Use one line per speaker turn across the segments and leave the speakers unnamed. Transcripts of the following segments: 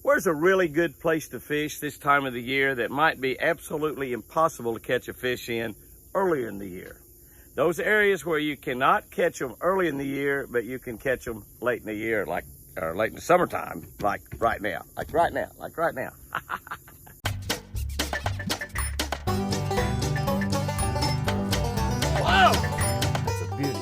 Where's a really good place to fish this time of the year that might be absolutely impossible to catch a fish in earlier in the year? Those areas where you cannot catch them early in the year, but you can catch them late in the year, or late in the summertime, like right now. Whoa! That's a beauty.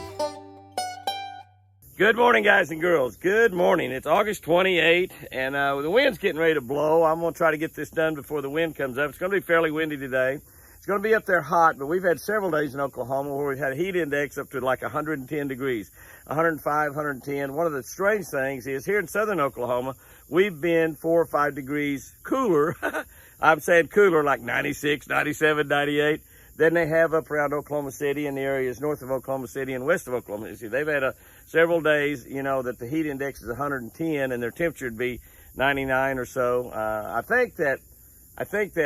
Good morning, guys and girls. Good morning. It's August 28th, and the wind's getting ready to blow. I'm going to try to get this done before the wind comes up. It's going to be fairly windy today. It's going to be up there hot, but we've had several days in Oklahoma where we've had a heat index up to like 110 degrees, 105, 110. One of the strange things is here in southern Oklahoma, we've been 4 or 5 degrees cooler. I'm saying cooler, like 96, 97, 98. Than they have up around Oklahoma City and the areas north of Oklahoma City and west of Oklahoma City. They've had several days, that the heat index is 110 and their temperature would be 99 or so. I think that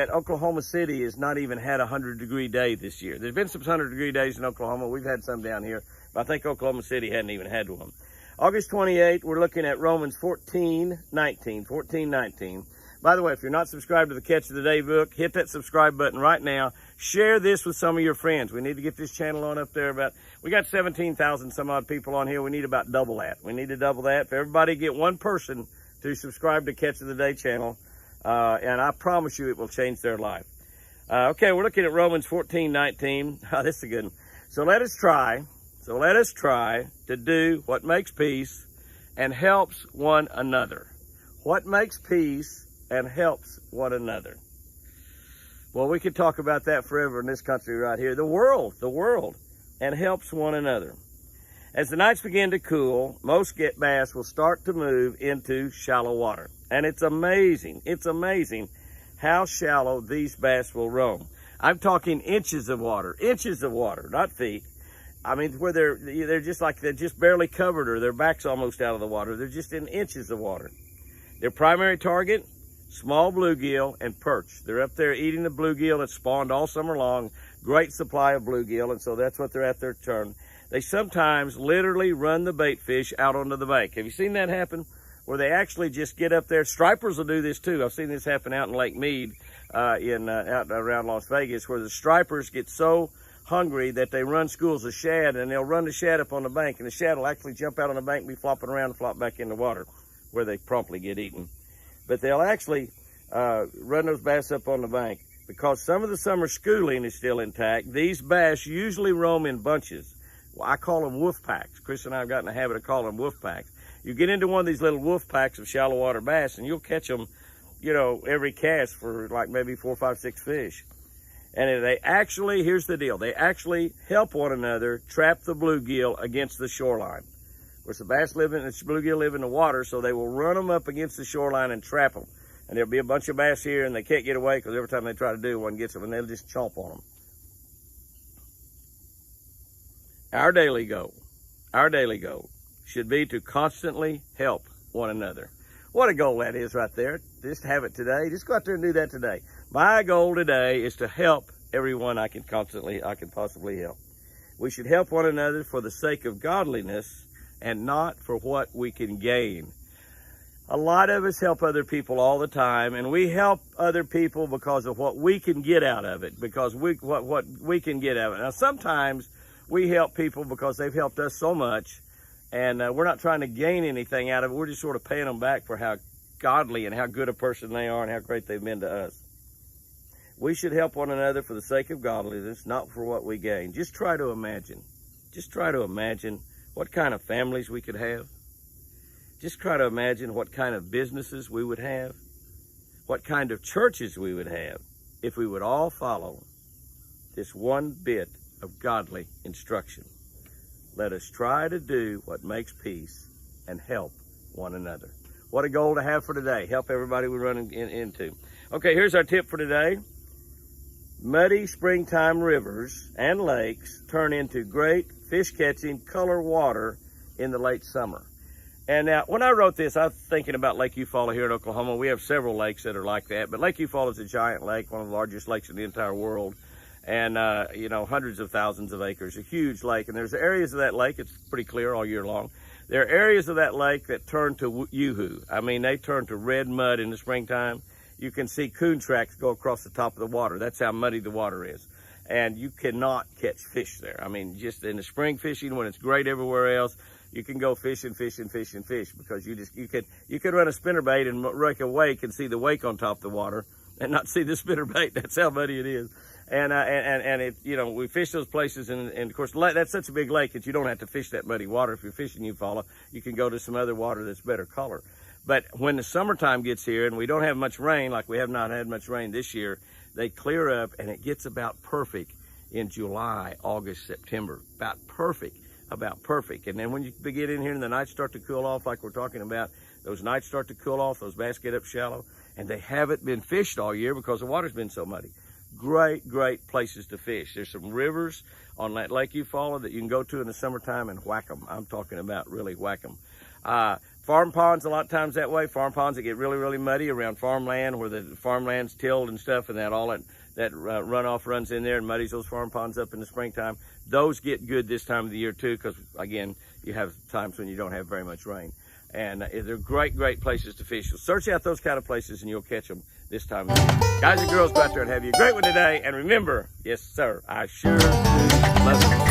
Oklahoma City has not even had a 100-degree day this year. There's been some 100-degree days in Oklahoma. We've had some down here, but I think Oklahoma City hadn't even had one. August 28th, we're looking at Romans 14:19. By the way, if you're not subscribed to the Catch of the Day book, hit that subscribe button right now. Share this with some of your friends. We need to get this channel on up there. We got 17,000 some odd people on here. We need about double that. We need to double that. If everybody get one person to subscribe to Catch of the Day channel, and I promise you it will change their life. Okay, we're looking at Romans 14:19. This is a good one. So let us try to do what makes peace and helps one another. What makes peace and helps one another? Well, we could talk about that forever in this country right here. The world, and helps one another. As the nights begin to cool, most bass will start to move into shallow water. And it's amazing how shallow these bass will roam. I'm talking inches of water, not feet. I mean, where they're just barely covered, or their back's almost out of the water. They're just in inches of water. Their primary target, small bluegill and perch. They're up there eating the bluegill that's spawned all summer long. Great supply of bluegill, and so that's what they're at their turn. They sometimes literally run the bait fish out onto the bank. Have you seen that happen? Where they actually just get up there. Stripers will do this too. I've seen this happen out in Lake Mead, out around Las Vegas, where the stripers get so hungry that they run schools of shad, and they'll run the shad up on the bank, and the shad will actually jump out on the bank and be flopping around and flop back in the water, where they promptly get eaten. But they'll actually run those bass up on the bank. Because some of the summer schooling is still intact, these bass usually roam in bunches. Well, I call them wolf packs. Chris and I have gotten in the habit of calling them wolf packs. You get into one of these little wolf packs of shallow water bass, and you'll catch them, every cast for like maybe 4, 5, 6 fish. And here's the deal, they actually help one another trap the bluegill against the shoreline. Of course, the bluegill live in the water, so they will run them up against the shoreline and trap them. And there'll be a bunch of bass here, and they can't get away because every time they try to do, one gets them, and they'll just chomp on them. Our daily goal should be to constantly help one another. What a goal that is right there. Just have it today. Just go out there and do that today. My goal today is to help everyone I can possibly help. We should help one another for the sake of godliness and not for what we can gain. A lot of us help other people all the time, and we help other people because of what we can get out of it, what we can get out of it. Now, sometimes we help people because they've helped us so much, and we're not trying to gain anything out of it. We're just sort of paying them back for how godly and how good a person they are and how great they've been to us. We should help one another for the sake of godliness, not for what we gain. Just try to imagine what kind of families we could have. Just try to imagine what kind of businesses we would have, what kind of churches we would have if we would all follow this one bit of godly instruction. Let us try to do what makes peace and help one another. What a goal to have for today. Help everybody we run into. Okay, here's our tip for today. Muddy springtime rivers and lakes turn into great fish-catching color water in the late summer. And now, when I wrote this, I was thinking about Lake Eufaula here in Oklahoma. We have several lakes that are like that, but Lake Eufaula is a giant lake, one of the largest lakes in the entire world. And, hundreds of thousands of acres, a huge lake. And there's areas of that lake, it's pretty clear all year long. There are areas of that lake that turn to yoo-hoo. I mean, they turn to red mud in the springtime. You can see coon tracks go across the top of the water. That's how muddy the water is. And you cannot catch fish there. I mean, just in the spring fishing, when it's great everywhere else, you can go fishing because you could run a spinnerbait and rake a wake and see the wake on top of the water and not see the spinnerbait. That's how muddy it is. And it, you know, we fish those places, and of course that's such a big lake that you don't have to fish that muddy water. If you're fishing Eufaula, you can go to some other water that's better color. But when the summertime gets here and we don't have much rain, like we have not had much rain this year, they clear up and it gets about perfect in July, August, September. About perfect. And then when you get in here and the nights start to cool off, like we're talking about, those nights start to cool off, those bass get up shallow, and they haven't been fished all year because the water's been so muddy. Great places to fish. There's some rivers on that Lake Eufaula that you can go to in the summertime and whack them. I'm talking about really whack them. Farm ponds, a lot of times that way. Farm ponds that get really muddy around farmland, where the farmland's tilled and stuff, and all that runoff runs in there and muddies those farm ponds up in the springtime. Those get good this time of the year too, because again, you have times when you don't have very much rain. And they're great places to fish. So search out those kind of places and you'll catch them this time of the year. Guys and girls, go out there and have you a great one today. And remember, yes sir, I sure do love you.